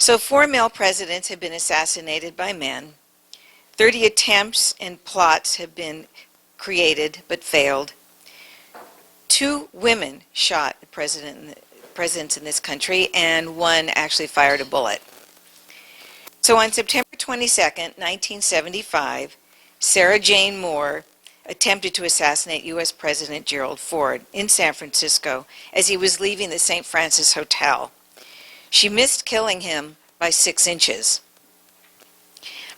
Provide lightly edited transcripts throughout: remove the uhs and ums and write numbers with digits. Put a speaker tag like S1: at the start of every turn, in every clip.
S1: So 4 male presidents have been assassinated by men. 30 attempts and plots have been created but failed. 2 women shot the presidents in this country, and 1 actually fired a bullet. So on September 22nd, 1975, Sarah Jane Moore attempted to assassinate U.S. President Gerald Ford in San Francisco as he was leaving the St. Francis Hotel. She missed killing him by 6 inches.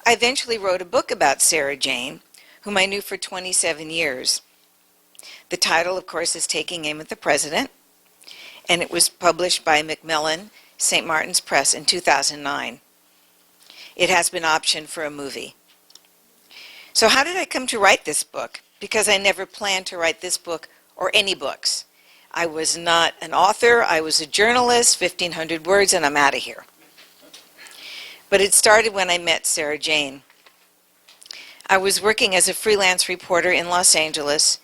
S1: I eventually wrote a book about Sarah Jane, whom I knew for 27 years. The title, of course, is Taking Aim at the President, and it was published by Macmillan, St. Martin's Press in 2009. It has been optioned for a movie. So how did I come to write this book? Because I never planned to write this book or any books. I was not an author, I was a journalist, 1,500 words, and I'm out of here. But it started when I met Sarah Jane. I was working as a freelance reporter in Los Angeles,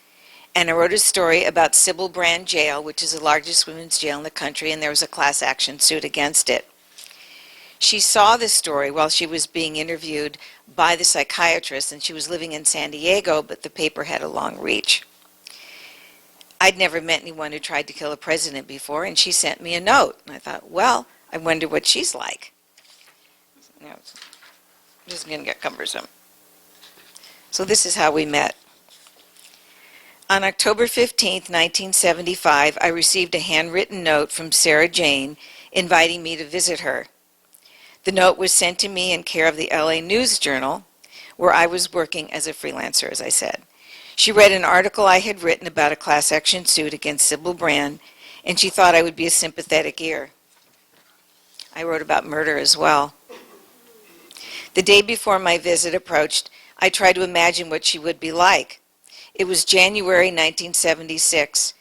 S1: and I wrote a story about Sybil Brand Jail, which is the largest women's jail in the country, and there was a class action suit against it. She saw this story while she was being interviewed by the psychiatrist, and she was living in San Diego, but the paper had a long reach. I'd never met anyone who tried to kill a president before, and she sent me a note. And I thought, well, I wonder what she's like. You know, this is going to get cumbersome. So this is how we met. On October 15th, 1975, I received a handwritten note from Sarah Jane inviting me to visit her. The note was sent to me in care of the LA News Journal, where I was working as a freelancer, as I said. She read an article I had written about a class action suit against Sybil Brand, and she thought I would be a sympathetic ear. I wrote about murder as well. The day before my visit approached, I tried to imagine what she would be like. It was January 1976.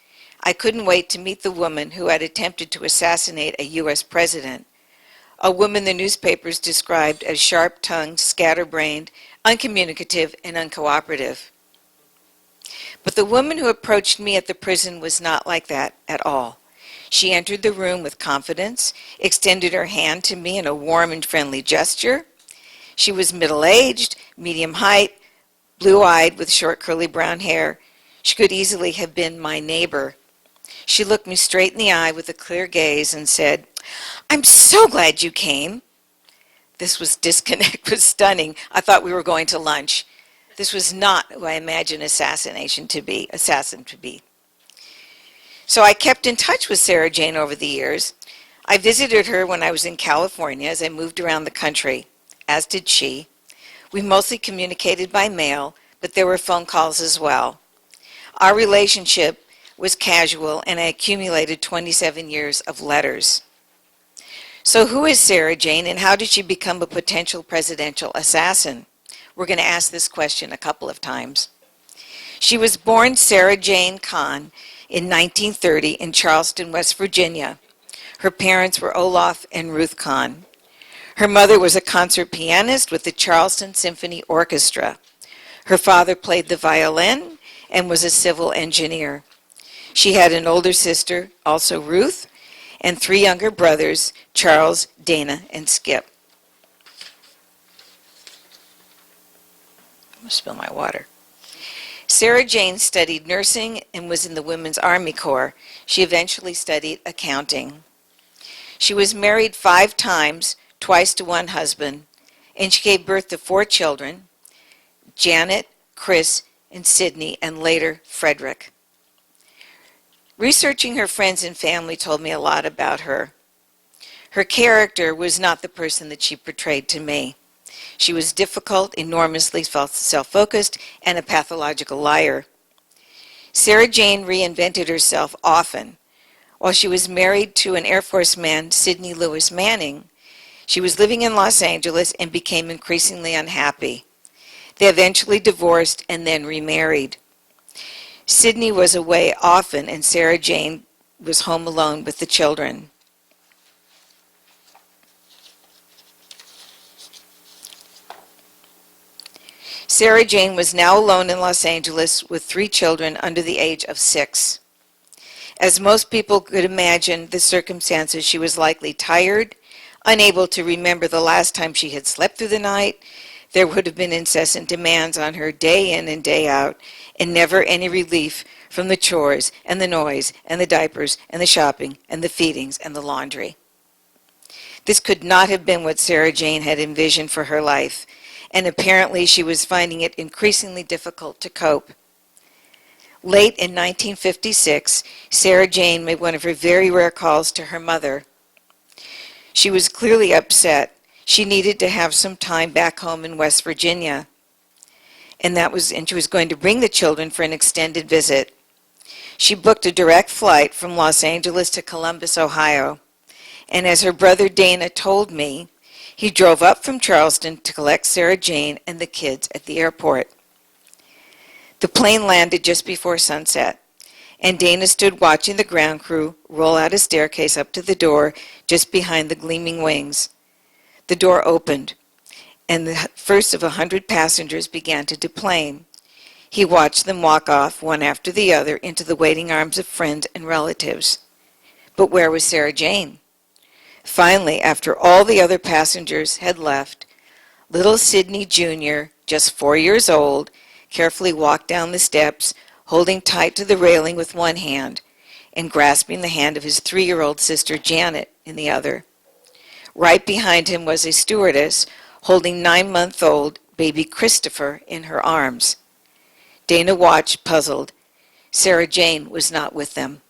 S1: I couldn't wait to meet the woman who had attempted to assassinate a U.S. president, a woman the newspapers described as sharp-tongued, scatterbrained, uncommunicative, and uncooperative. But the woman who approached me at the prison was not like that at all. She entered the room with confidence, extended her hand to me in a warm and friendly gesture. She was middle-aged, medium height, blue-eyed with short curly brown hair. She could easily have been my neighbor. She looked me straight in the eye with a clear gaze and said, "I'm so glad you came." This disconnect was stunning. I thought we were going to lunch. This was not who I imagined assassin to be. So I kept in touch with Sarah Jane over the years. I visited her when I was in California as I moved around the country, as did she. We mostly communicated by mail, but there were phone calls as well. Our relationship was casual, and I accumulated 27 years of letters. So who is Sarah Jane, and how did she become a potential presidential assassin? We're going to ask this question a couple of times. She was born Sarah Jane Kahn in 1930 in Charleston, West Virginia. Her parents were Olaf and Ruth Kahn. Her mother was a concert pianist with the Charleston Symphony Orchestra. Her father played the violin and was a civil engineer. She had an older sister, also Ruth, and 3 younger brothers, Charles, Dana, and Skip. I'm going to spill my water. Sarah Jane studied nursing and was in the Women's Army Corps. She eventually studied accounting. She was married 5 times, twice to one husband, and she gave birth to 4 children, Janet, Chris, and Sydney, and later Frederick. Researching her friends and family told me a lot about her. Her character was not the person that she portrayed to me. She was difficult, enormously self-focused, and a pathological liar. Sarah Jane reinvented herself often. While she was married to an Air Force man, Sidney Lewis Manning, she was living in Los Angeles and became increasingly unhappy. They eventually divorced and then remarried. Sidney was away often, and Sarah Jane was home alone with the children. Sarah Jane was now alone in Los Angeles with 3 children under the age of 6. As most people could imagine the circumstances, she was likely tired, Unable to remember the last time she had slept through the night, there would have been incessant demands on her day in and day out, and never any relief from the chores and the noise and the diapers and the shopping and the feedings and the laundry. This could not have been what Sarah Jane had envisioned for her life, and apparently she was finding it increasingly difficult to cope. Late in 1956, Sarah Jane made one of her very rare calls to her mother. She was clearly upset. She needed to have some time back home in West Virginia, and she was going to bring the children for an extended visit. She booked a direct flight from Los Angeles to Columbus, Ohio, and as her brother Dana told me, he drove up from Charleston to collect Sarah Jane and the kids at the airport. The plane landed just before sunset, and Dana stood watching the ground crew roll out a staircase up to the door just behind the gleaming wings. The door opened, and the first of 100 passengers began to deplane. He watched them walk off, one after the other, into the waiting arms of friends and relatives. But where was Sarah Jane? Finally, after all the other passengers had left, little Sidney Jr., just 4 years old, carefully walked down the steps, holding tight to the railing with one hand and grasping the hand of his 3-year-old sister Janet in the other. Right behind him was a stewardess holding 9-month-old baby Christopher in her arms. Dana watched, puzzled. Sarah Jane was not with them.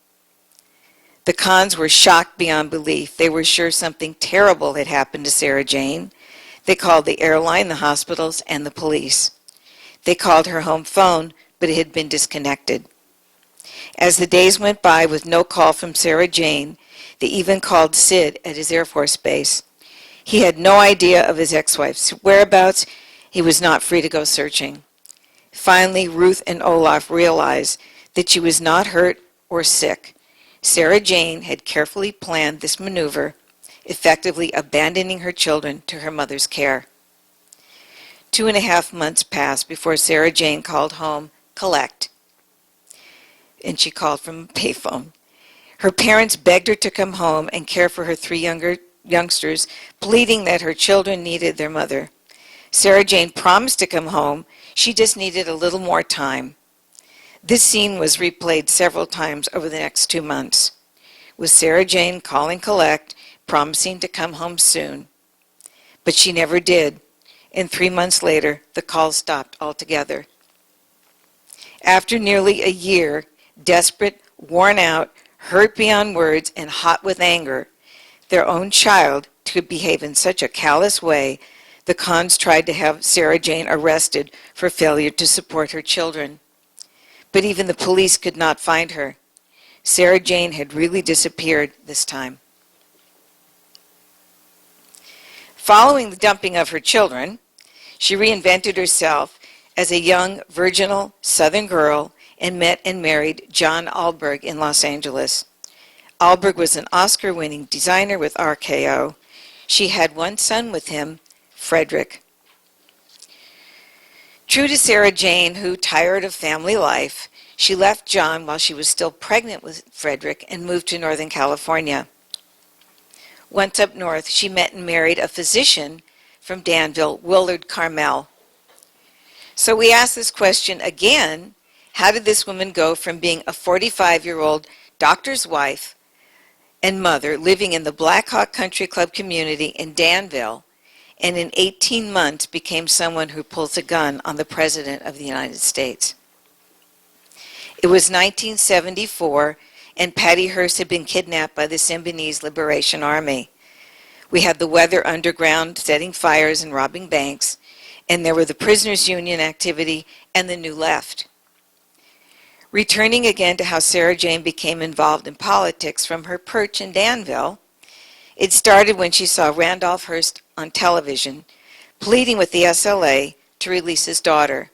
S1: The Kahns were shocked beyond belief. They were sure something terrible had happened to Sarah Jane. They called the airline, the hospitals, and the police. They called her home phone, but it had been disconnected. As the days went by with no call from Sarah Jane, they even called Sid at his Air Force base. He had no idea of his ex-wife's whereabouts. He was not free to go searching. Finally, Ruth and Olaf realized that she was not hurt or sick. Sarah Jane had carefully planned this maneuver, effectively abandoning her children to her mother's care. 2.5 months passed before Sarah Jane called home, collect. And she called from a payphone. Her parents begged her to come home and care for her 3 youngsters, pleading that her children needed their mother. Sarah Jane promised to come home. She just needed a little more time. This scene was replayed several times over the next 2 months, with Sarah Jane calling collect, promising to come home soon. But she never did, and 3 months later, the calls stopped altogether. After nearly a year, desperate, worn out, hurt beyond words, and hot with anger, their own child to behave in such a callous way, the Kahns tried to have Sarah Jane arrested for failure to support her children. But even the police could not find her. Sarah Jane had really disappeared this time. Following the dumping of her children, she reinvented herself as a young, virginal Southern girl and met and married John Alberg in Los Angeles. Alberg was an Oscar-winning designer with RKO. She had one son with him, Frederick. True to Sarah Jane, who, tired of family life, she left John while she was still pregnant with Frederick and moved to Northern California. Once up north, she met and married a physician from Danville, Willard Carmel. So we ask this question again: how did this woman go from being a 45-year-old doctor's wife and mother living in the Black Hawk Country Club community in Danville, and in 18 months became someone who pulls a gun on the President of the United States? It was 1974, and Patty Hearst had been kidnapped by the Symbionese Liberation Army. We had the Weather Underground setting fires and robbing banks, and there were the Prisoners' Union activity and the New Left. Returning again to how Sarah Jane became involved in politics from her perch in Danville, it started when she saw Randolph Hearst on television, pleading with the SLA to release his daughter.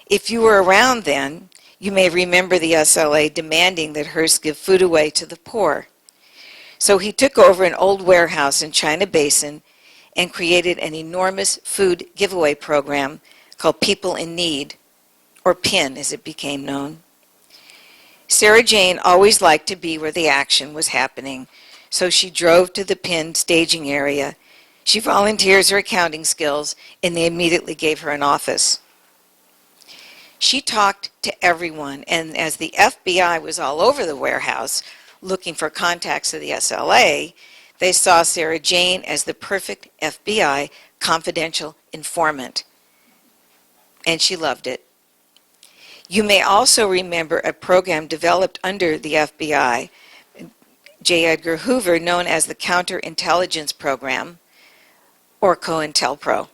S1: If you were around then, you may remember the SLA demanding that Hearst give food away to the poor. So he took over an old warehouse in China Basin and created an enormous food giveaway program called People in Need, or PIN as it became known. Sarah Jane always liked to be where the action was happening, So she drove to the Penn staging area. She volunteers her accounting skills, and they immediately gave her an office. She talked to everyone, and as the FBI was all over the warehouse looking for contacts of the SLA, they saw Sarah Jane as the perfect FBI confidential informant, and she loved it. You may also remember a program developed under the FBI, J. Edgar Hoover, known as the Counterintelligence Program, or COINTELPRO.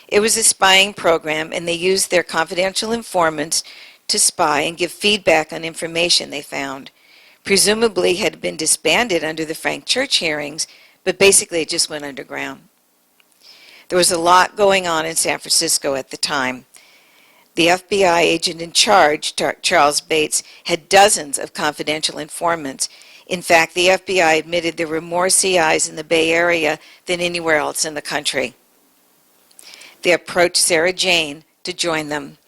S1: It was a spying program, and they used their confidential informants to spy and give feedback on information they found. Presumably had been disbanded under the Frank Church hearings, but basically it just went underground. There was a lot going on in San Francisco at the time. The FBI agent in charge, Charles Bates, had dozens of confidential informants. In fact, the FBI admitted there were more CIs in the Bay Area than anywhere else in the country. They approached Sarah Jane to join them.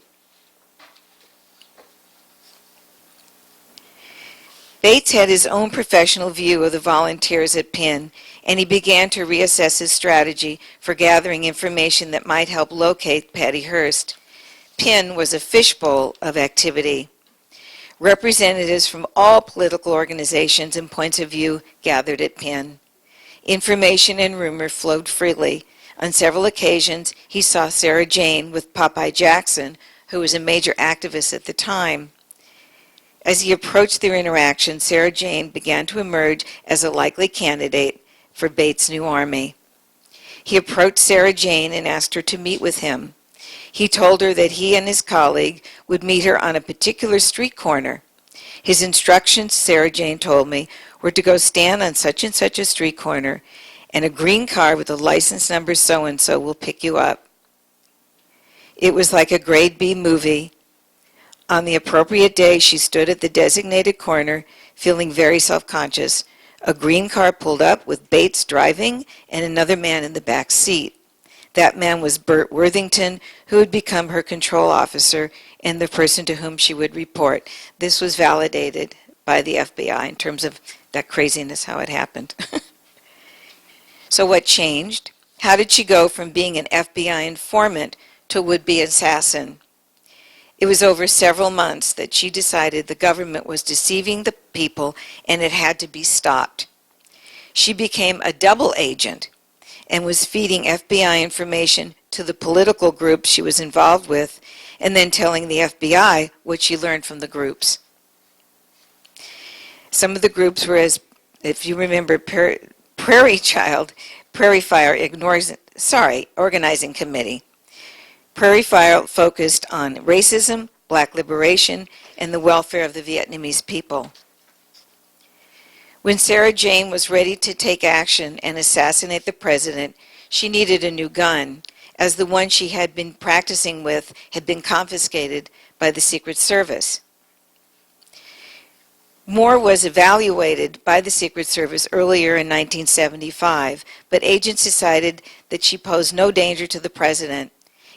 S1: Bates had his own professional view of the volunteers at Penn, and he began to reassess his strategy for gathering information that might help locate Patty Hearst. Penn was a fishbowl of activity. Representatives from all political organizations and points of view gathered at Penn. Information and rumor flowed freely. On several occasions, he saw Sarah Jane with Popeye Jackson, who was a major activist at the time. As he approached their interaction, Sarah Jane began to emerge as a likely candidate for Bates' new army. He approached Sarah Jane and asked her to meet with him. He told her that he and his colleague would meet her on a particular street corner. His instructions, Sarah Jane told me, were to go stand on such and such a street corner, and a green car with a license number so-and-so will pick you up. It was like a grade B movie. On the appropriate day, she stood at the designated corner, feeling very self-conscious. A green car pulled up with Bates driving and another man in the back seat. That man was Bert Worthington, who had become her control officer and the person to whom she would report. This was validated by the FBI in terms of that craziness, how it happened. So what changed? How did she go from being an FBI informant to a would-be assassin? It was over several months that she decided the government was deceiving the people and it had to be stopped. She became a double agent and was feeding FBI information to the political groups she was involved with and then telling the FBI what she learned from the groups. Some of the groups were, as if you remember, Prairie Fire Organizing Committee. Prairie Fire focused on racism, black liberation, and the welfare of the Vietnamese people. When Sarah Jane was ready to take action and assassinate the president, she needed a new gun, as the one she had been practicing with had been confiscated by the Secret Service. Moore was evaluated by the Secret Service earlier in 1975, but agents decided that she posed no danger to the president.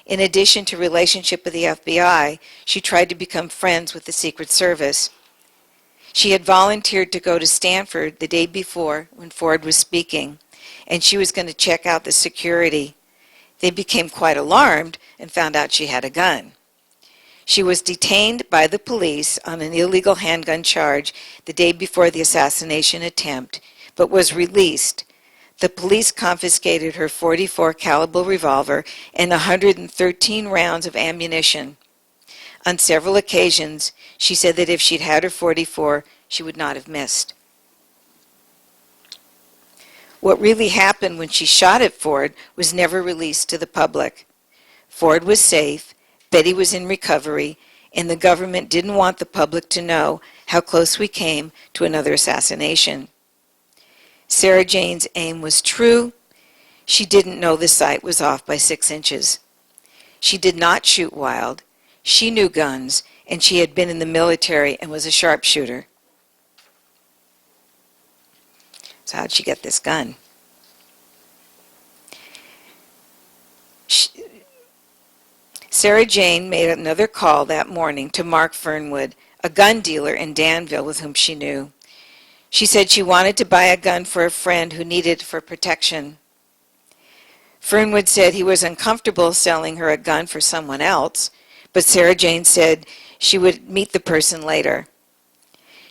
S1: In addition to relationship with the FBI, she tried to become friends with the Secret Service. She had volunteered to go to Stanford the day before when Ford was speaking, and she was going to check out the security. They became quite alarmed and found out she had a gun. She was detained by the police on an illegal handgun charge the day before the assassination attempt, but was released. The police confiscated her .44 caliber revolver and 113 rounds of ammunition. On several occasions, she said that if she'd had her .44, she would not have missed. What really happened when she shot at Ford was never released to the public. Ford was safe, Betty was in recovery, and the government didn't want the public to know how close we came to another assassination. Sarah Jane's aim was true. She didn't know the sight was off by 6 inches. She did not shoot wild. She knew guns, and she had been in the military and was a sharpshooter. So how'd she get this gun? Sarah Jane made another call that morning to Mark Fernwood, a gun dealer in Danville with whom she knew. She said she wanted to buy a gun for a friend who needed it for protection. Fernwood said he was uncomfortable selling her a gun for someone else, but Sarah Jane said she would meet the person later.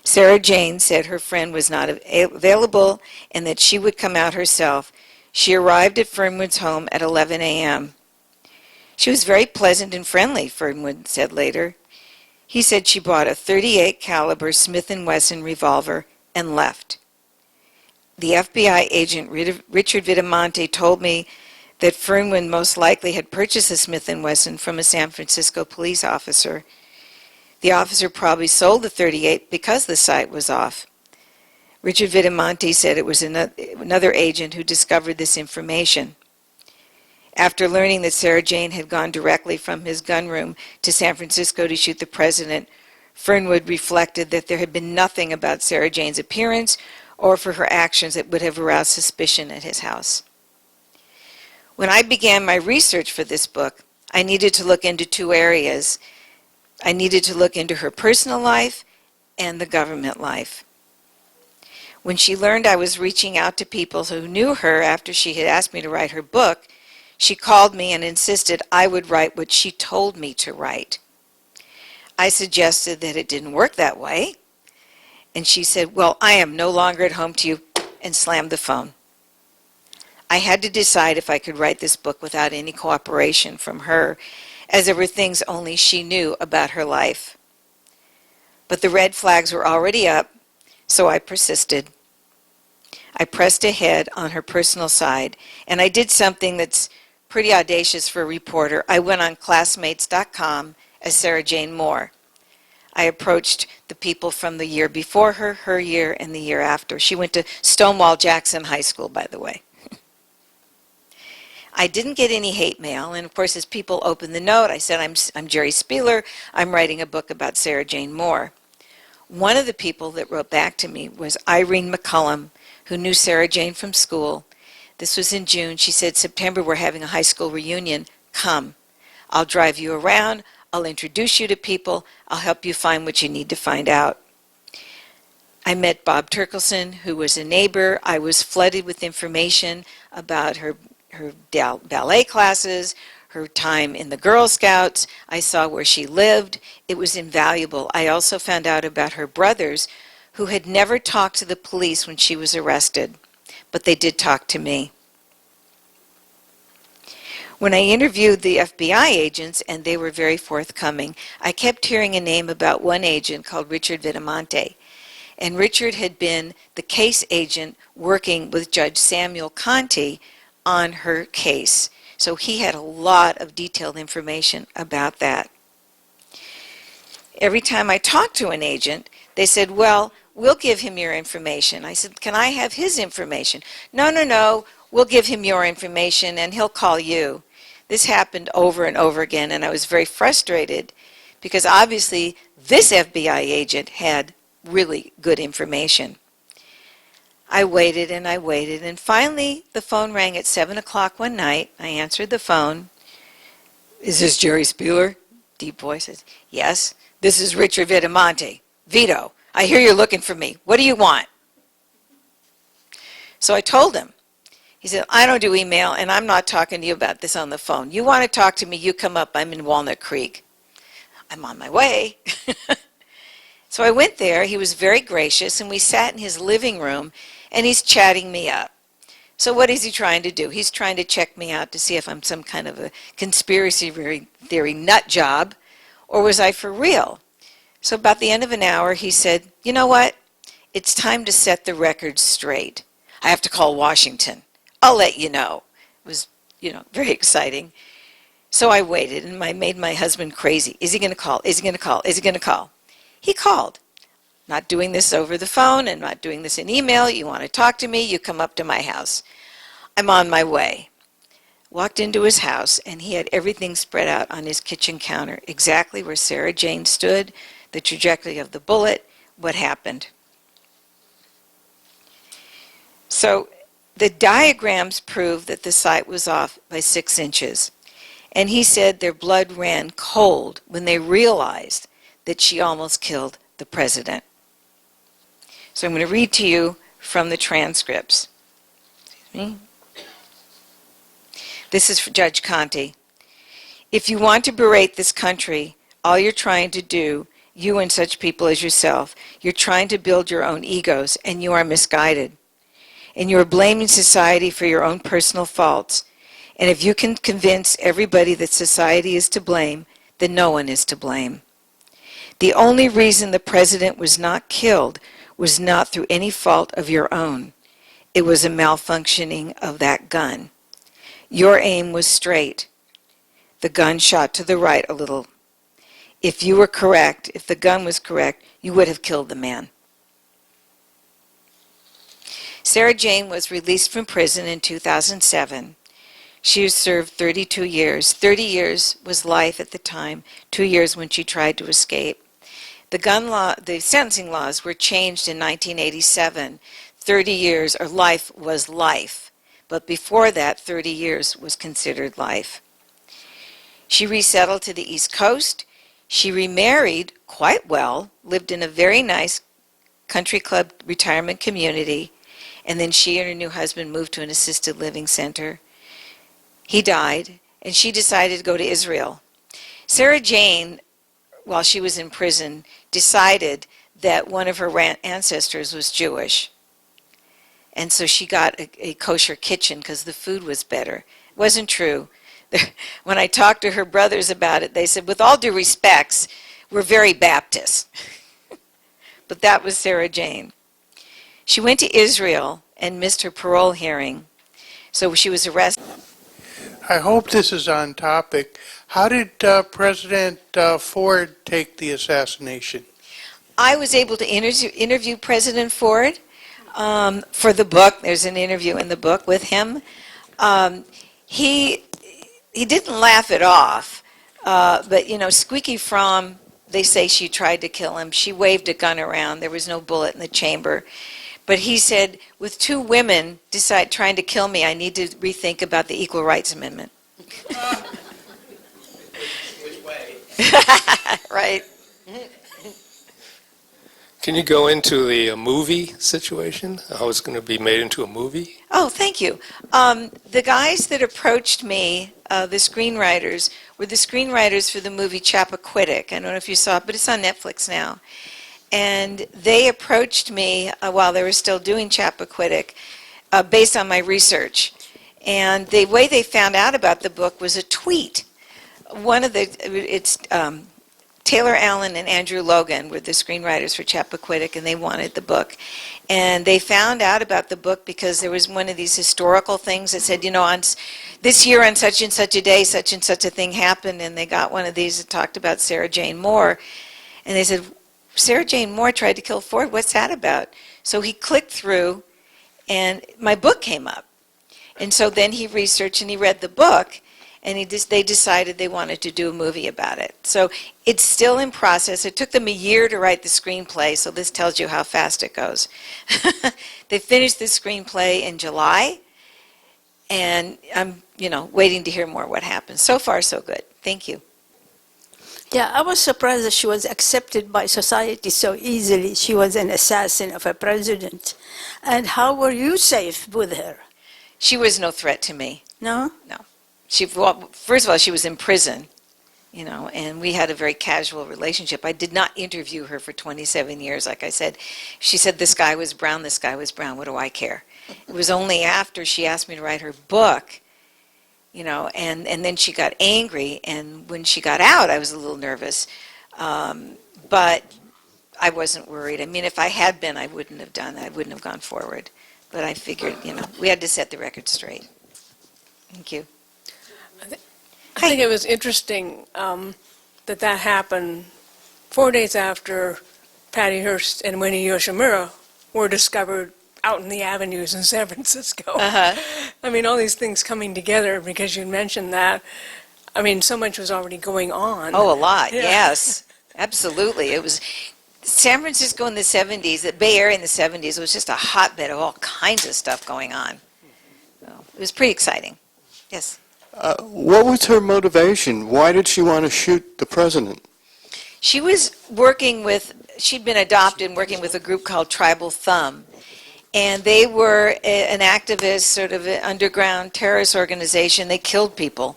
S1: Sarah Jane said her friend was not available and that she would come out herself. She arrived at Fernwood's home at 11 a.m. She was very pleasant and friendly, Fernwood said later. He said she bought a .38 caliber Smith & Wesson revolver and left. The FBI agent Richard Vitamonte told me that Fernwood most likely had purchased the Smith & Wesson from a San Francisco police officer. The officer probably sold the .38 because the sight was off. Richard Vitamonte said it was another agent who discovered this information. After learning that Sarah Jane had gone directly from his gun room to San Francisco to shoot the president, Fernwood reflected that there had been nothing about Sarah Jane's appearance or for her actions that would have aroused suspicion at his house. When I began my research for this book, I needed to look into two areas. I needed to look into her personal life and the government life. When she learned I was reaching out to people who knew her after she had asked me to write her book, she called me and insisted I would write what she told me to write. I suggested that it didn't work that way, and she said, "Well, I am no longer at home to you," and slammed the phone. I had to decide if I could write this book without any cooperation from her, as there were things only she knew about her life. But the red flags were already up, so I persisted. I pressed ahead on her personal side, and I did something that's pretty audacious for a reporter. I went on Classmates.com as Sarah Jane Moore. I approached the people from the year before her, her year, and the year after. She went to Stonewall Jackson High School, by the way. I didn't get any hate mail, and of course as people opened the note, I said, I'm Geri Spieler, I'm writing a book about Sarah Jane Moore. One of the people that wrote back to me was Irene McCullum, who knew Sarah Jane from school. This was in June. She said, "September, we're having a high school reunion. Come. I'll drive you around. I'll introduce you to people. I'll help you find what you need to find out." I met Bob Turkelson, who was a neighbor. I was flooded with information about her ballet classes, her time in the Girl Scouts. I saw where she lived. It was invaluable. I also found out about her brothers, who had never talked to the police when she was arrested, but they did talk to me. When I interviewed the FBI agents, and they were very forthcoming, I kept hearing a name about one agent called Richard Vitamonte. And Richard had been the case agent working with Judge Samuel Conte on her case. So he had a lot of detailed information about that. Every time I talked to an agent, they said, "Well, we'll give him your information." I said, "Can I have his information?" No, we'll give him your information and he'll call you." This happened over and over again, and I was very frustrated because obviously this FBI agent had really good information. I waited, and finally the phone rang at 7 o'clock one night. I answered the phone. "Is this Geri Spieler?" Deep voices. "Yes, this is Richard Vitamonte. Vito, I hear you're looking for me. What do you want?" So I told him. He said, "I don't do email, and I'm not talking to you about this on the phone. You want to talk to me, you come up. I'm in Walnut Creek." I'm on my way. So I went there. He was very gracious, and we sat in his living room, and he's chatting me up. So what is he trying to do? He's trying to check me out to see if I'm some kind of a conspiracy theory nut job, or was I for real? So about the end of an hour, he said, "You know what? It's time to set the record straight. I have to call Washington. I'll let you know." It was, very exciting. So I waited, and I made my husband crazy. Is he going to call? Is he going to call? Is he going to call? He called. "Not doing this over the phone and not doing this in email. You want to talk to me, you come up to my house." I'm on my way. Walked into his house, and he had everything spread out on his kitchen counter, exactly where Sarah Jane stood, the trajectory of the bullet, what happened. So the diagrams proved that the sight was off by 6 inches. And he said their blood ran cold when they realized that she almost killed the president. So I'm going to read to you from the transcripts. Excuse me. This is for Judge Conte. If you want to berate this country, all you're trying to do, you and such people as yourself, you're trying to build your own egos, and you are misguided. And you are blaming society for your own personal faults. And if you can convince everybody that society is to blame, then no one is to blame. The only reason the president was not killed was not through any fault of your own. It was a malfunctioning of that gun. Your aim was straight. The gun shot to the right a little. If you were correct, if the gun was correct, you would have killed the man. Sarah Jane was released from prison in 2007. She served 32 years. 30 years was life at the time, 2 years when she tried to escape. The sentencing laws were changed in 1987. 30 years, or life was life. But before that, 30 years was considered life. She resettled to the East Coast. She remarried quite well, lived in a very nice country club retirement community, and then she and her new husband moved to an assisted living center. He died, and she decided to go to Israel. Sarah Jane, while she was in prison, decided that one of her ancestors was Jewish. And so she got a kosher kitchen because the food was better. It wasn't true. When I talked to her brothers about it, they said, with all due respects, we're very Baptist. But that was Sarah Jane. She went to Israel and missed her parole hearing. So she was arrested.
S2: I hope this is on topic. How did President Ford take the assassination?
S1: I was able to interview President Ford for the book. There's an interview in the book with him. He didn't laugh it off, but you know, Squeaky Fromm, they say she tried to kill him. She waved a gun around. There was no bullet in the chamber. But he said, with two women trying to kill me, I need to rethink about the Equal Rights Amendment.
S3: Which way?
S1: Right.
S3: Can you go into the movie situation? How it's going to be made into a movie?
S1: Oh, thank you. The guys that approached me, the screenwriters, were the screenwriters for the movie Chappaquiddick. I don't know if you saw it, but it's on Netflix now. And they approached me while they were still doing Chappaquiddick based on my research. And the way they found out about the book was a tweet. It's Taylor Allen and Andrew Logan were the screenwriters for Chappaquiddick, and they wanted the book. And they found out about the book because there was one of these historical things that said, you know, on this year on such and such a day, such and such a thing happened, and they got one of these that talked about Sarah Jane Moore. And they said, Sarah Jane Moore tried to kill Ford. What's that about? So he clicked through, and my book came up. And so then he researched and he read the book, and they decided they wanted to do a movie about it. So it's still in process. It took them a year to write the screenplay, so this tells you how fast it goes. They finished the screenplay in July, and I'm, waiting to hear more what happens. So far, so good. Thank you.
S4: Yeah, I was surprised that she was accepted by society so easily. She was an assassin of a president. And how were you safe with her?
S1: She was no threat to me.
S4: No?
S1: No. First of all, she was in prison, and we had a very casual relationship. I did not interview her for 27 years, like I said. She said, this guy was brown, this guy was brown, what do I care? It was only after she asked me to write her book, and then she got angry, and when she got out, I was a little nervous. But I wasn't worried. I mean, if I had been, I wouldn't have done that. I wouldn't have gone forward. But I figured, we had to set the record straight. Thank you.
S5: I think it was interesting that happened 4 days after Patty Hearst and Winnie Yoshimura were discovered out in the avenues in San Francisco.
S1: Uh-huh.
S5: I mean, all these things coming together because you mentioned that. I mean, so much was already going on.
S1: Oh, a lot,
S5: Yeah.
S1: yes. Absolutely. It was San Francisco in the 70s, the Bay Area in the 70s was just a hotbed of all kinds of stuff going on. So it was pretty exciting. Yes.
S6: What was her motivation? Why did she want to shoot the president?
S1: She was working with she'd been adopted and working with a group called Tribal Thumb. And they were an activist, sort of an underground terrorist organization. They killed people.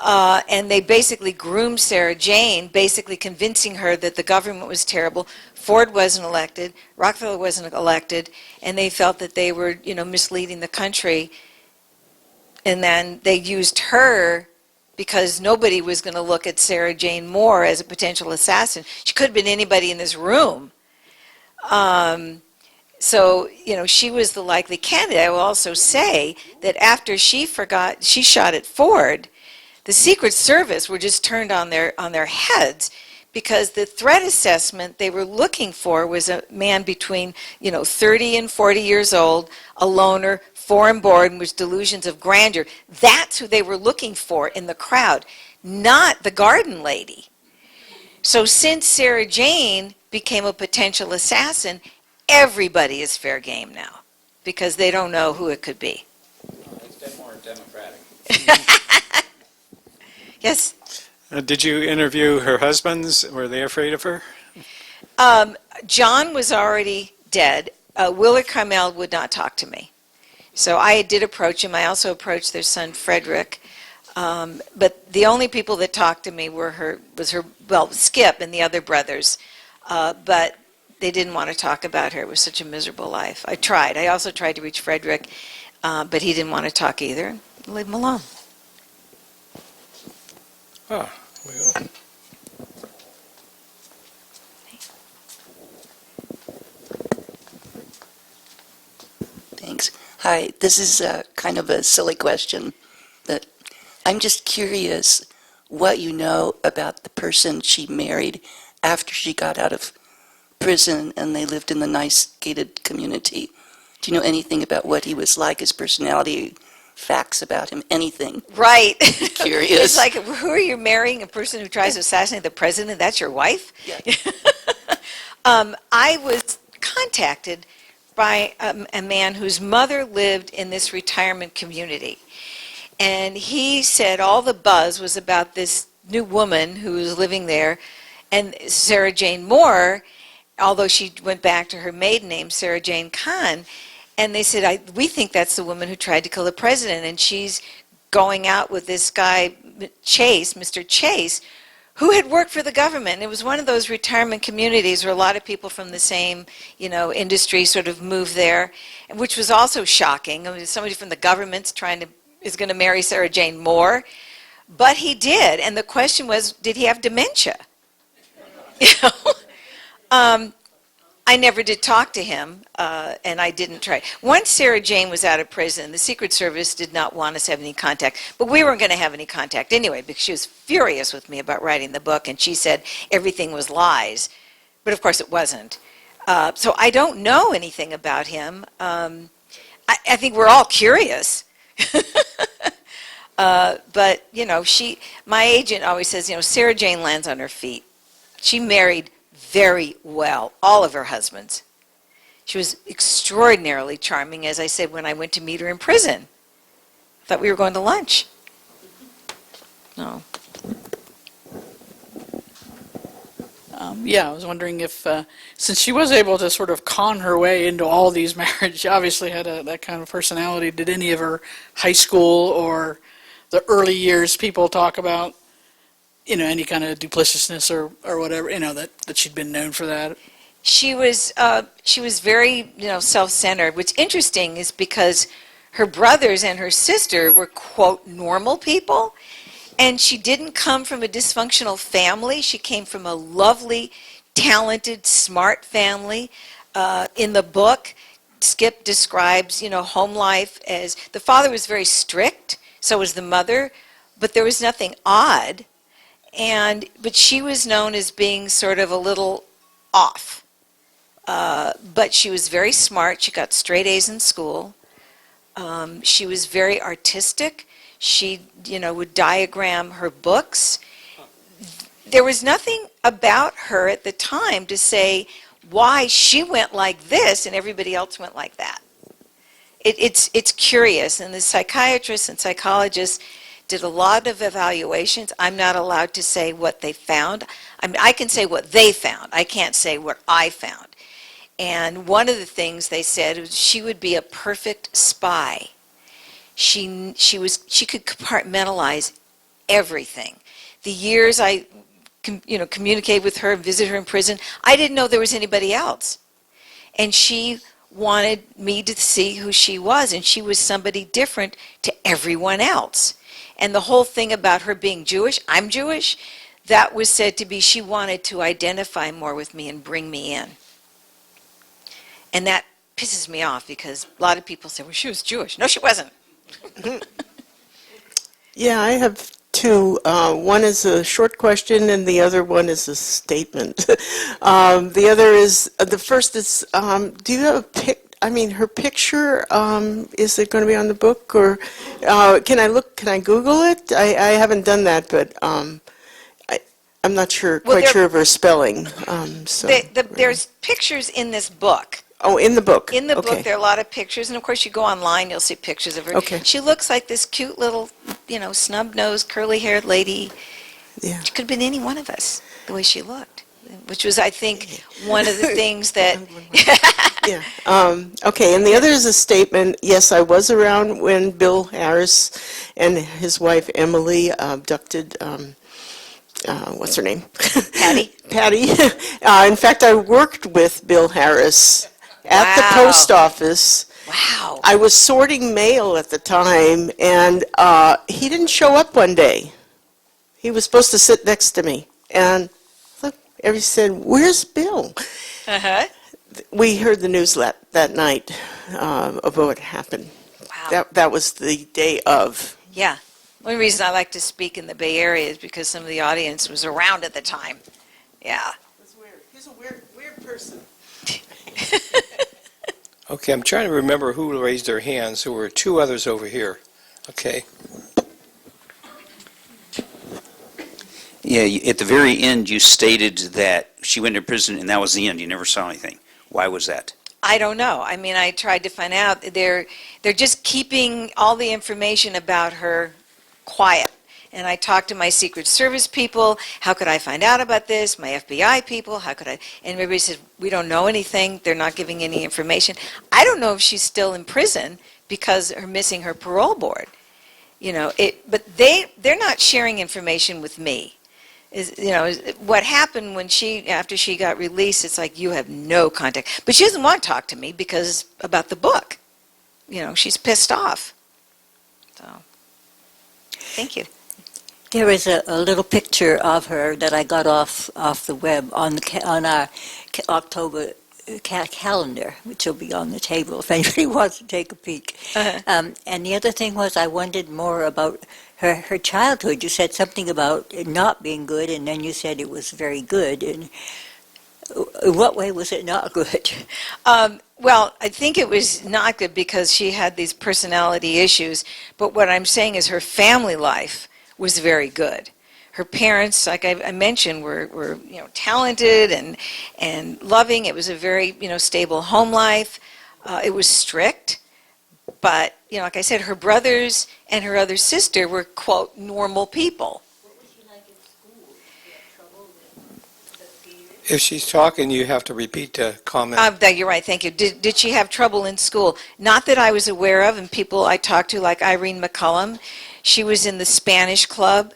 S1: And they basically groomed Sarah Jane, basically convincing her that the government was terrible. Ford wasn't elected, Rockefeller wasn't elected, and they felt that they were, misleading the country. And then they used her because nobody was going to look at Sarah Jane Moore as a potential assassin. She could have been anybody in this room. So, she was the likely candidate. I will also say that after she shot at Ford, the Secret Service were just turned on their heads, because the threat assessment they were looking for was a man between 30 and 40 years old, a loner, foreign born, with delusions of grandeur. That's who they were looking for in the crowd, not the garden lady. So since Sarah Jane became a potential assassin, everybody is fair game now, because they don't know who it could be.
S7: It's been more democratic.
S1: Yes?
S7: Did you interview her husbands? Were they afraid of her?
S1: John was already dead. Willard Carmel would not talk to me. So I did approach him. I also approached their son, Frederick. But the only people that talked to me was Skip and the other brothers. But they didn't want to talk about her. It was such a miserable life. I tried. I also tried to reach Frederick, but he didn't want to talk either. Leave him alone.
S3: Ah, well,
S8: Thanks. Hi, this is kind of a silly question, but I'm just curious what you know about the person she married after she got out of prison and they lived in the nice gated community. Do you know anything about what he was like, his personality, facts about him, anything?
S1: Right.
S8: Curious.
S1: It's like, who are you marrying? A person who tries to assassinate the president? That's your wife?
S8: Yeah.
S1: I was contacted by a man whose mother lived in this retirement community. And he said all the buzz was about this new woman who was living there, and Sarah Jane Moore, although she went back to her maiden name, Sarah Jane Kahn. And they said, we think that's the woman who tried to kill the president, and she's going out with this guy, Chase, Mr. Chase, who had worked for the government. And it was one of those retirement communities where a lot of people from the same, industry sort of moved there, which was also shocking. I mean, somebody from the government's is going to marry Sarah Jane Moore. But he did, and the question was, did he have dementia? I never did talk to him, and I didn't try. Once Sarah Jane was out of prison, the Secret Service did not want us to have any contact, but we weren't going to have any contact anyway, because she was furious with me about writing the book, and she said everything was lies, but of course it wasn't. So I don't know anything about him. I think we're all curious. But, my agent always says, Sarah Jane lands on her feet. She married very well, all of her husbands. She was extraordinarily charming, as I said, when I went to meet her in prison. I thought we were going to lunch. No.
S9: Yeah, I was wondering if, since she was able to sort of con her way into all these marriages, she obviously had that kind of personality. Did any of her high school or the early years people talk about, any kind of duplicitousness or whatever, that she'd been known for that?
S1: She was very, self-centered. What's interesting is because her brothers and her sister were, quote, normal people, and she didn't come from a dysfunctional family. She came from a lovely, talented, smart family. In the book, Skip describes, home life as, the father was very strict, so was the mother, but there was nothing odd. But she was known as being sort of a little off. But she was very smart. She got straight A's in school. She was very artistic. She, would diagram her books. There was nothing about her at the time to say why she went like this and everybody else went like that. It's curious, and the psychiatrists and psychologists did a lot of evaluations. I'm not allowed to say what they found. I mean, I can say what they found. I can't say what I found. And one of the things they said was she would be a perfect spy. She could compartmentalize everything. The years I communicate with her, visit her in prison, I didn't know there was anybody else. And she wanted me to see who she was, and she was somebody different to everyone else. And the whole thing about her being Jewish, I'm Jewish, that was said to be she wanted to identify more with me and bring me in. And that pisses me off because a lot of people say, well, she was Jewish. No, she wasn't.
S10: Yeah, I have two. One is a short question, and the other one is a statement. The other is the first is. Do you have a pic? I mean, her picture. Is it going to be on the book, or can I look? Can I Google it? I haven't done that, but I'm not quite sure of her spelling. So
S1: There's pictures in this book.
S10: Oh, in the book.
S1: In the book,
S10: Okay.
S1: there are a lot of pictures, and of course, you go online, you'll see pictures of her.
S10: Okay.
S1: She looks like this cute little, snub-nosed, curly-haired lady.
S10: Yeah.
S1: She could have been any one of us, the way she looked, which was, I think, one of the things that.
S10: Yeah. Okay, and the other is a statement. Yes, I was around when Bill Harris and his wife Emily abducted. What's her name?
S1: Patty.
S10: Patty. In fact, I worked with Bill Harris at the
S1: Wow.
S10: post office.
S1: Wow.
S10: I was sorting mail at the time, and he didn't show up one day. He was supposed to sit next to me, and look, everybody said, "Where's Bill?"
S1: Uh-huh.
S10: We heard the news that night of what happened.
S1: Wow.
S10: That was the day of.
S1: Yeah. One reason I like to speak in the Bay Area is because some of the audience was around at the time. Yeah.
S10: He's a weird person.
S3: Okay, I'm trying to remember who raised their hands. There were two others over here. Okay.
S11: Yeah, at the very end, you stated that she went to prison and that was the end. You never saw anything. Why was that?
S1: I don't know. I mean, I tried to find out. They're just keeping all the information about her quiet. And I talked to my Secret Service people. How could I find out about this? My FBI people. How could I? And everybody said, we don't know anything. They're not giving any information. I don't know if she's still in prison because her missing her parole board. But they're not sharing information with me. What happened when after she got released, it's like you have no contact. But she doesn't want to talk to me because about the book. She's pissed off. So, thank you.
S12: There is a little picture of her that I got off the web on our October calendar, which will be on the table if anybody wants to take a peek.
S1: Uh-huh.
S12: And the other thing was I wondered more about her childhood. You said something about it not being good, and then you said it was very good. And in what way was it not good?
S1: Well, I think it was not good because she had these personality issues. But what I'm saying is her family life was very good. Her parents, like I mentioned, were talented and loving. It was a very stable home life. It was strict, but like I said, her brothers and her other sister were quote normal people.
S12: What was she like in school? Did she have trouble with behavior?
S3: If she's talking, you have to repeat the comment.
S1: You're right. Thank you. Did she have trouble in school? Not that I was aware of. And people I talked to, like Irene McCullum, she was in the Spanish club.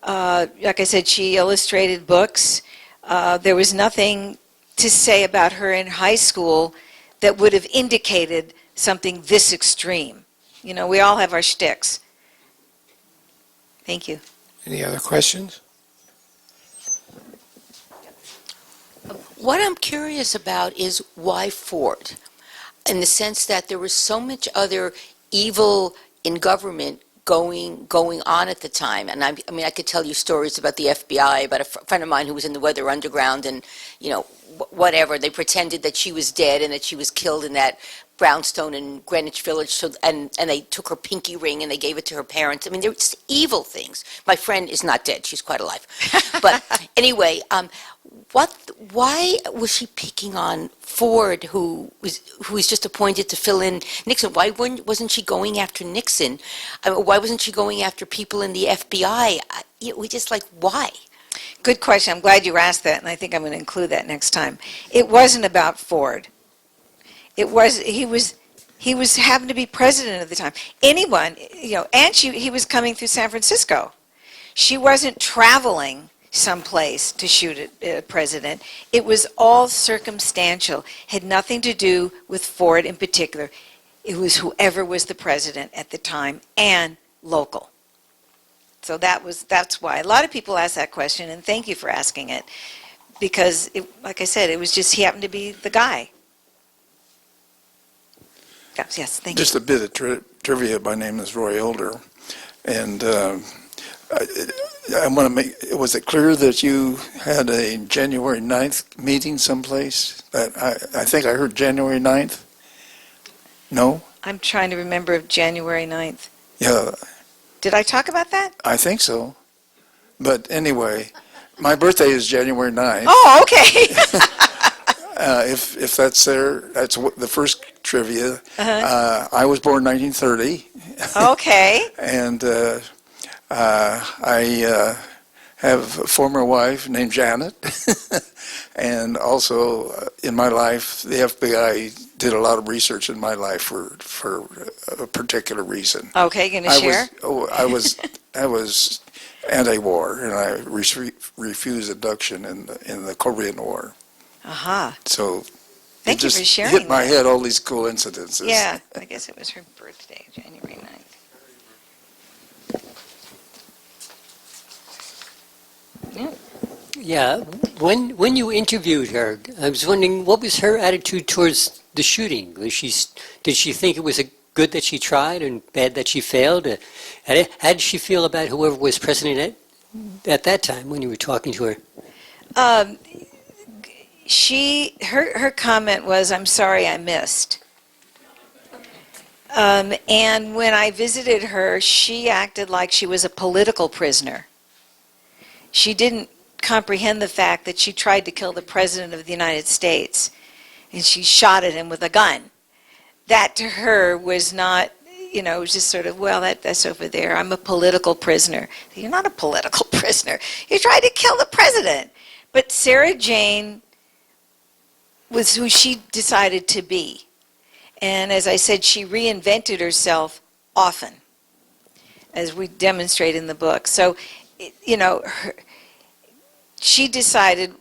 S1: Like I said, she illustrated books. There was nothing to say about her in high school that would have indicated something this extreme. We all have our shticks. Thank you.
S3: Any other questions?
S13: What I'm curious about is why Ford, in the sense that there was so much other evil in government going on at the time. And I mean, I could tell you stories about the FBI, about a friend of mine who was in the Weather Underground, and whatever, they pretended that she was dead and that she was killed in that brownstone in Greenwich Village, and they took her pinky ring and they gave it to her parents. I mean, they're just evil things. My friend is not dead; she's quite alive. But anyway, why was she picking on Ford, who was just appointed to fill in Nixon? Why wasn't she going after Nixon? Why wasn't she going after people in the FBI? We just why?
S1: Good question. I'm glad you asked that, and I think I'm going to include that next time. It wasn't about Ford. He was happened to be president at the time. Anyone, and he was coming through San Francisco. She wasn't traveling someplace to shoot at a president. It was all circumstantial. Had nothing to do with Ford in particular. It was whoever was the president at the time and local. So that's why. A lot of people ask that question, and thank you for asking it, because, like I said, it was just he happened to be the guy. Yes, thank you.
S14: Just a bit of trivia. My name is Roy Elder, and I want to make. Was it clear that you had a January 9th meeting someplace? I think I heard January 9th. No?
S1: I'm trying to remember of January 9th.
S14: Yeah.
S1: Did I talk about that?
S14: I think so. But anyway, my birthday is January 9th.
S1: Oh, okay.
S14: If that's there, that's the first trivia.
S1: Uh-huh.
S14: I was born 1930.
S1: Okay.
S14: And I have a former wife named Janet. And also in my life, the FBI did a lot of research in my life for a particular reason.
S1: Okay, going to share?
S14: I was anti-war, and I refused induction in the Korean War.
S1: Aha.
S14: So
S1: Thank you for sharing
S14: hit my
S1: that.
S14: head all these coincidences.
S1: Yeah, I guess it was her birthday, January 9th. Yeah.
S15: Yeah, when you interviewed her, I was wondering what was her attitude towards the shooting? Did she think it was good that she tried and bad that she failed? How did she feel about whoever was president at that time when you were talking to her?
S1: Her comment was, "I'm sorry I missed." And when I visited her, she acted like she was a political prisoner. She didn't comprehend the fact that she tried to kill the President of the United States, and she shot at him with a gun. That to her was not, it was just sort of, well, that's over there. I'm a political prisoner. You're not a political prisoner. You tried to kill the President. But Sarah Jane was who she decided to be. And as I said, she reinvented herself often, as we demonstrate in the book. So, she decided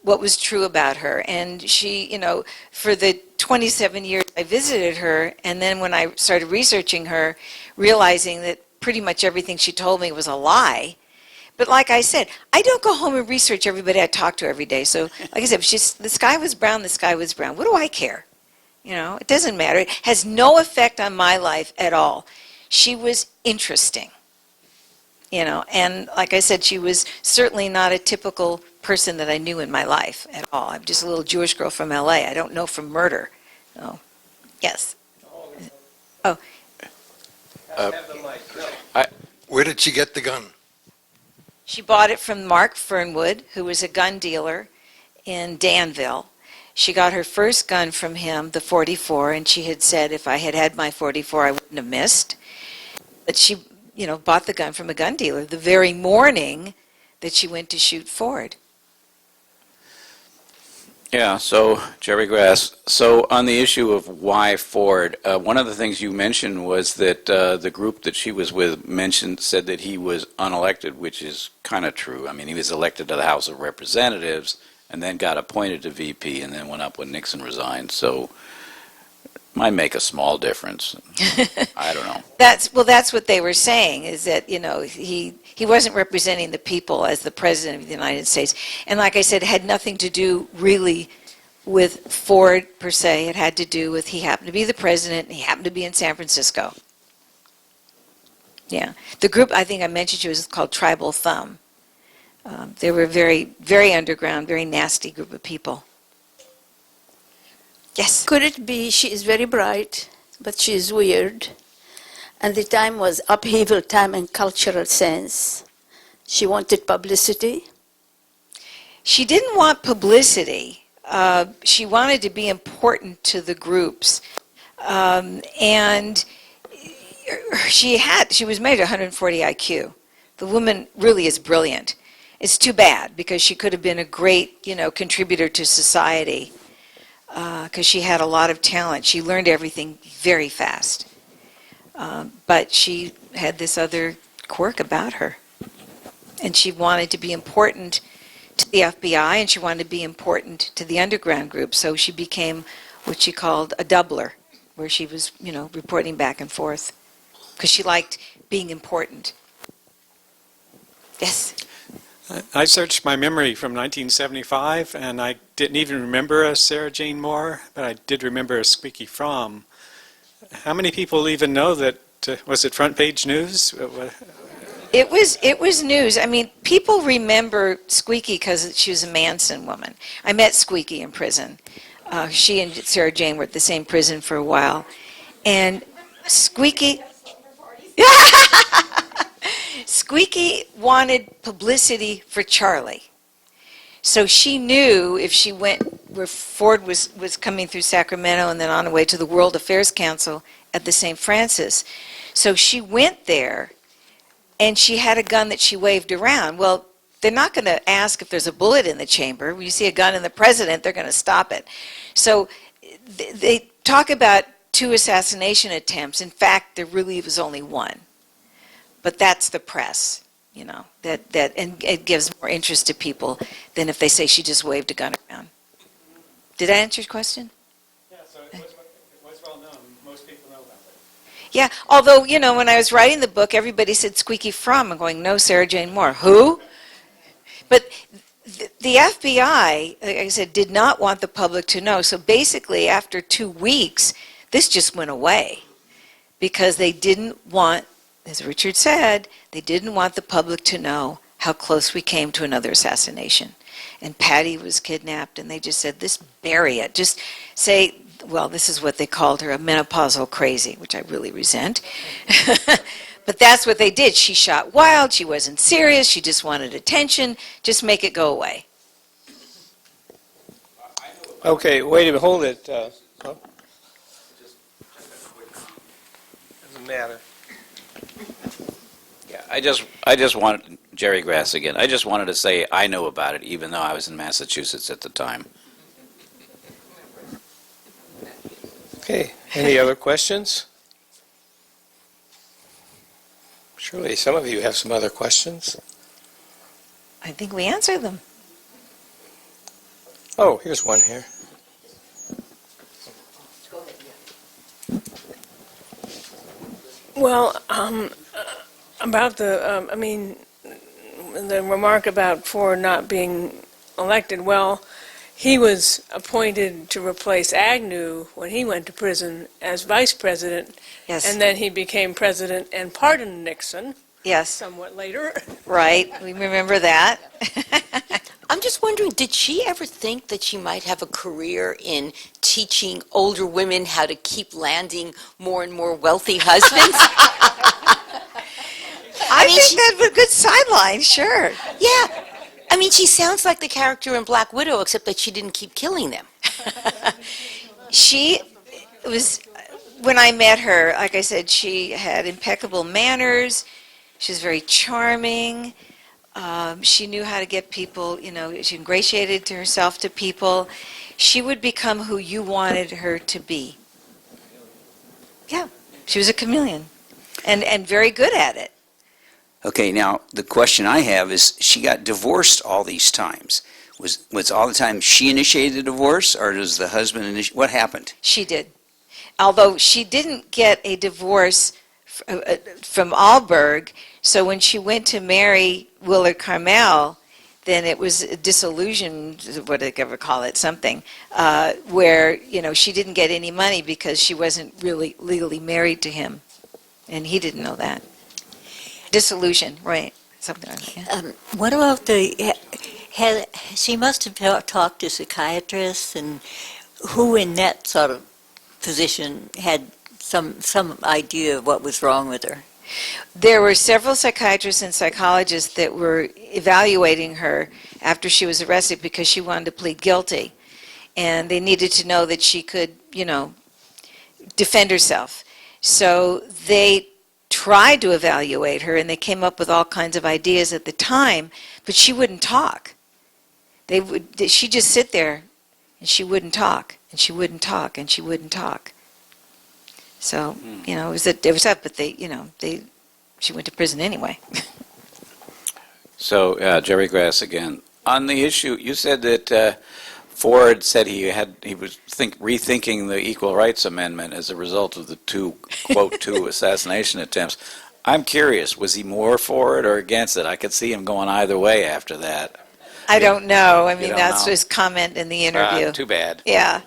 S1: what was true about her. And she, for the 27 years I visited her, and then when I started researching her, realizing that pretty much everything she told me was a lie. But like I said, I don't go home and research everybody I talk to every day. So, like I said, the sky was brown, the sky was brown. What do I care? It doesn't matter. It has no effect on my life at all. She was interesting. And like I said, she was certainly not a typical person that I knew in my life at all. I'm just a little Jewish girl from LA. I don't know from murder. Oh, yes. Oh.
S16: Where did she get the gun?
S1: She bought it from Mark Fernwood, who was a gun dealer in Danville. She got her first gun from him, the .44, and she had said if I had had my .44, I wouldn't have missed. But she bought the gun from a gun dealer the very morning that she went to shoot Ford.
S17: Yeah, so Jerry Grass. So on the issue of why Ford, one of the things you mentioned was that the group that she was with said that he was unelected, which is kind of true. I mean, he was elected to the House of Representatives and then got appointed to VP and then went up when Nixon resigned. So might make a small difference. I don't know.
S1: That's what they were saying, is that, he wasn't representing the people as the President of the United States. And like I said, it had nothing to do really with Ford per se. It had to do with he happened to be the President and he happened to be in San Francisco. Yeah. The group I think I mentioned to you was called Tribal Thumb. They were a very, very underground, very nasty group of people. Yes.
S4: Could it be she is very bright, but she is weird, and the time was upheaval time in cultural sense? She wanted publicity.
S1: She didn't want publicity. She wanted to be important to the groups. And she was made 140 IQ. The woman really is brilliant. It's too bad because she could have been a great, contributor to society because she had a lot of talent. She learned everything very fast. But she had this other quirk about her. And she wanted to be important to the FBI, and she wanted to be important to the underground group. So she became what she called a doubler, where she was, reporting back and forth, because she liked being important. Yes?
S7: I searched my memory from 1975, and I didn't even remember a Sarah Jane Moore, but I did remember a Squeaky Fromm. How many people even know that, was it front page news?
S1: It was news. I mean, people remember Squeaky because she was a Manson woman. I met Squeaky in prison. She and Sarah Jane were at the same prison for a while. And Squeaky... Squeaky wanted publicity for Charlie. So she knew if she went where Ford was coming through Sacramento and then on the way to the World Affairs Council at the St. Francis. So she went there, and she had a gun that she waved around. Well, they're not going to ask if there's a bullet in the chamber. When you see a gun in the president, they're going to stop it. So they talk about 2 assassination attempts. In fact, there really was only one. But that's the press, that and it gives more interest to people than if they say she just waved a gun around. Did I answer your question?
S7: Yeah, so it was well known. Most people know about it.
S1: Yeah, although, when I was writing the book, everybody said Squeaky Fromm. I'm going, no, Sarah Jane Moore. Who? But the FBI, like I said, did not want the public to know. So basically, after 2 weeks, this just went away because they didn't want, as Richard said, they didn't want the public to know how close we came to another assassination. And Patty was kidnapped, and they just said, bury it. Just say, well, this is what they called her, a menopausal crazy, which I really resent. But that's what they did. She shot wild. She wasn't serious. She just wanted attention. Just make it go away.
S3: Okay, wait a minute, hold it. Doesn't matter.
S17: Yeah, I just wanted, Jerry Grass again, I just wanted to say I know about it, even though I was in Massachusetts at the time.
S3: Okay, any other questions? Surely some of you have some other questions.
S1: I think we answered them.
S3: Oh, here's one here.
S5: Well, about the remark about Ford not being elected, well, he was appointed to replace Agnew when he went to prison as vice president.
S1: Yes.
S5: And then he became president and pardoned Nixon.
S1: Yes.
S5: Somewhat later.
S1: Right. We remember that.
S13: I'm just wondering, did she ever think that she might have a career in teaching older women how to keep landing more and more wealthy husbands?
S1: I think that's a good sideline, sure.
S13: Yeah. I mean, she sounds like the character in Black Widow, except that she didn't keep killing them.
S1: She was, when I met her, like I said, she had impeccable manners. She was very charming. She knew how to get people, she ingratiated to herself to people. She would become who you wanted her to be. Yeah, she was a chameleon and very good at it.
S11: Okay, now, the question I have is, she got divorced all these times. Was all the time she initiated the divorce, or does the husband initiate? What happened?
S1: She did. Although she didn't get a divorce from Alberg, so when she went to marry Willard Carmel, then it was a disillusion, what did they ever call it, something, where, she didn't get any money because she wasn't really legally married to him. And he didn't know that. Disillusion, right, something like that.
S12: What about she must have talked to psychiatrists, and who in that sort of position had some idea of what was wrong with her?
S1: There were several psychiatrists and psychologists that were evaluating her after she was arrested because she wanted to plead guilty. And they needed to know that she could, defend herself. So they tried to evaluate her, and they came up with all kinds of ideas at the time, but she wouldn't talk. She'd just sit there, and she wouldn't talk, and she wouldn't talk, and she wouldn't talk. So, it was up, but she went to prison anyway.
S17: So, Jerry Grass again. On the issue, you said that Ford said he was rethinking the Equal Rights Amendment as a result of the two assassination attempts. I'm curious, was he more for it or against it? I could see him going either way after that.
S1: I don't know. I mean,
S17: don't
S1: that's
S17: know?
S1: his comment in the interview.
S17: Too bad.
S1: Yeah.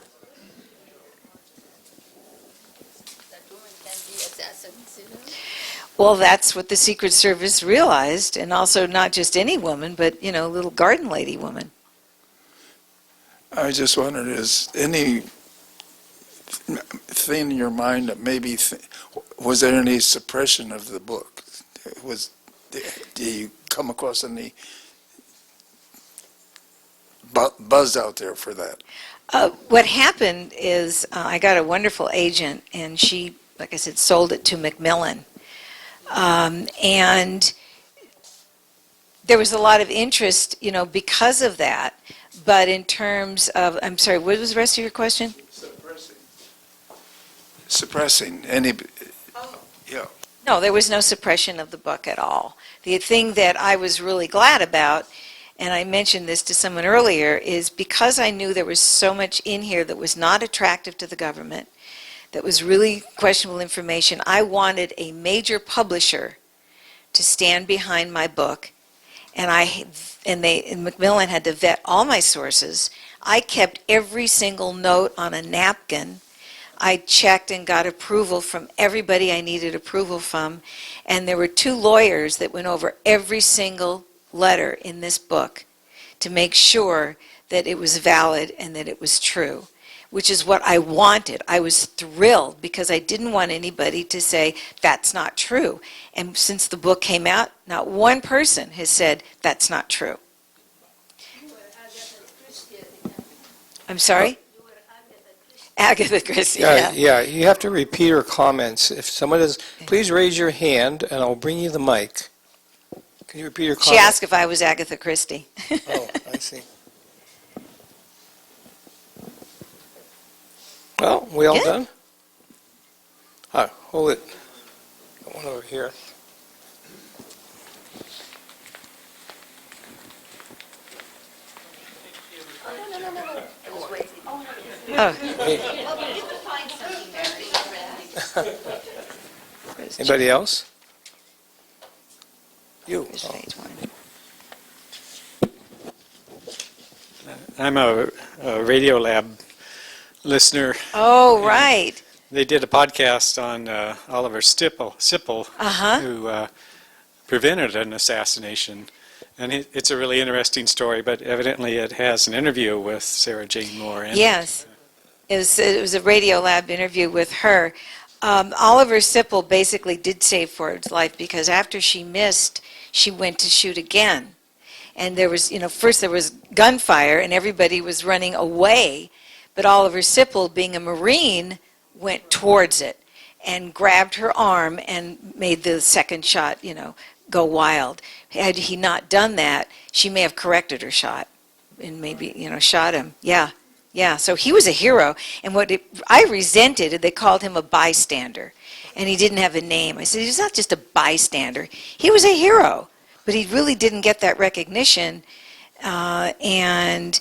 S1: Well, that's what the Secret Service realized, and also not just any woman, but, little garden lady woman.
S14: I just wondered, is any thing in your mind that maybe, was there any suppression of the book? Do you come across any buzz out there for that?
S1: What happened is I got a wonderful agent, and she, like I said, sold it to Macmillan. And there was a lot of interest, because of that. But in terms of, I'm sorry, what was the rest of your question?
S14: Suppressing any, yeah.
S1: No, there was no suppression of the book at all. The thing that I was really glad about, and I mentioned this to someone earlier, is because I knew there was so much in here that was not attractive to the government, that was really questionable information, I wanted a major publisher to stand behind my book, and Macmillan had to vet all my sources. I kept every single note on a napkin. I checked and got approval from everybody I needed approval from, and there were 2 lawyers that went over every single letter in this book to make sure that it was valid and that it was true, which is what I wanted. I was thrilled because I didn't want anybody to say, that's not true. And since the book came out, not one person has said, that's not true. I'm sorry? Agatha Christie,
S3: Yeah, you have to repeat her comments. If someone does, please raise your hand and I'll bring you the mic. Can you repeat your comment?
S1: She asked if I was Agatha Christie.
S3: Oh, I see. Well, we all done? Hold it. Got one over here.
S1: Oh.
S3: Anybody else? You.
S7: I'm a Radiolab listener.
S1: Oh, right.
S7: They did a podcast on Oliver Sipple, who prevented an assassination. And it's a really interesting story, but evidently it has an interview with Sarah Jane Moore.
S1: Yes. It was a Radiolab interview with her. Oliver Sipple basically did save Ford's life because after she missed, she went to shoot again. And there was, first there was gunfire and everybody was running away, but Oliver Sipple, being a Marine, went towards it and grabbed her arm and made the second shot, go wild. Had he not done that, she may have corrected her shot and maybe, shot him. Yeah, so he was a hero. And I resented, they called him a bystander. And he didn't have a name. I said, he's not just a bystander. He was a hero. But he really didn't get that recognition. And,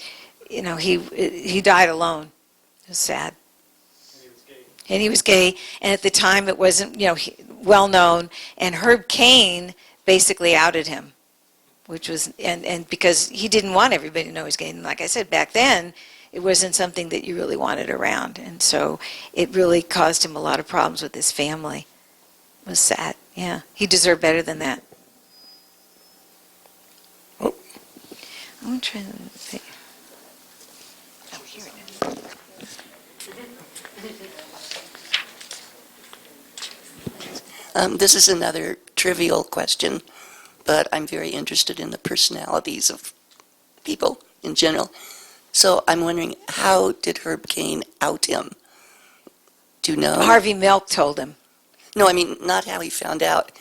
S1: he died alone. It was sad. And he was gay. And at the time it wasn't, well known. And Herb Cain basically outed him. Which was, and because he didn't want everybody to know he was gay. And like I said, back then, it wasn't something that you really wanted around. And so it really caused him a lot of problems with his family. It was sad, yeah. He deserved better than that.
S3: Oh.
S1: I'm trying to think. Oh, here it is.
S8: This is another trivial question, but I'm very interested in the personalities of people in general. So I'm wondering, how did Herb Cain out him? Do you know?
S1: Harvey Milk told him.
S8: No, I mean, not how he found out.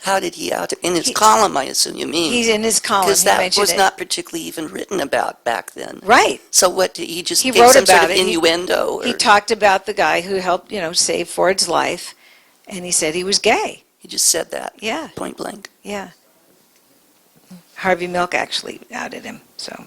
S8: How did he out him? In his column, I assume you mean.
S1: He's in his column.
S8: Because
S1: He
S8: that
S1: mentioned
S8: was
S1: it.
S8: not particularly even written about back then.
S1: Right.
S8: So what, did he just
S1: He
S8: gave
S1: wrote
S8: some sort
S1: about
S8: of
S1: it.
S8: innuendo?
S1: He
S8: or
S1: talked about the guy who helped, save Ford's life, and he said he was gay.
S8: he just said that
S1: Yeah,
S8: point blank?
S1: yeah. Harvey Milk actually outed him, so.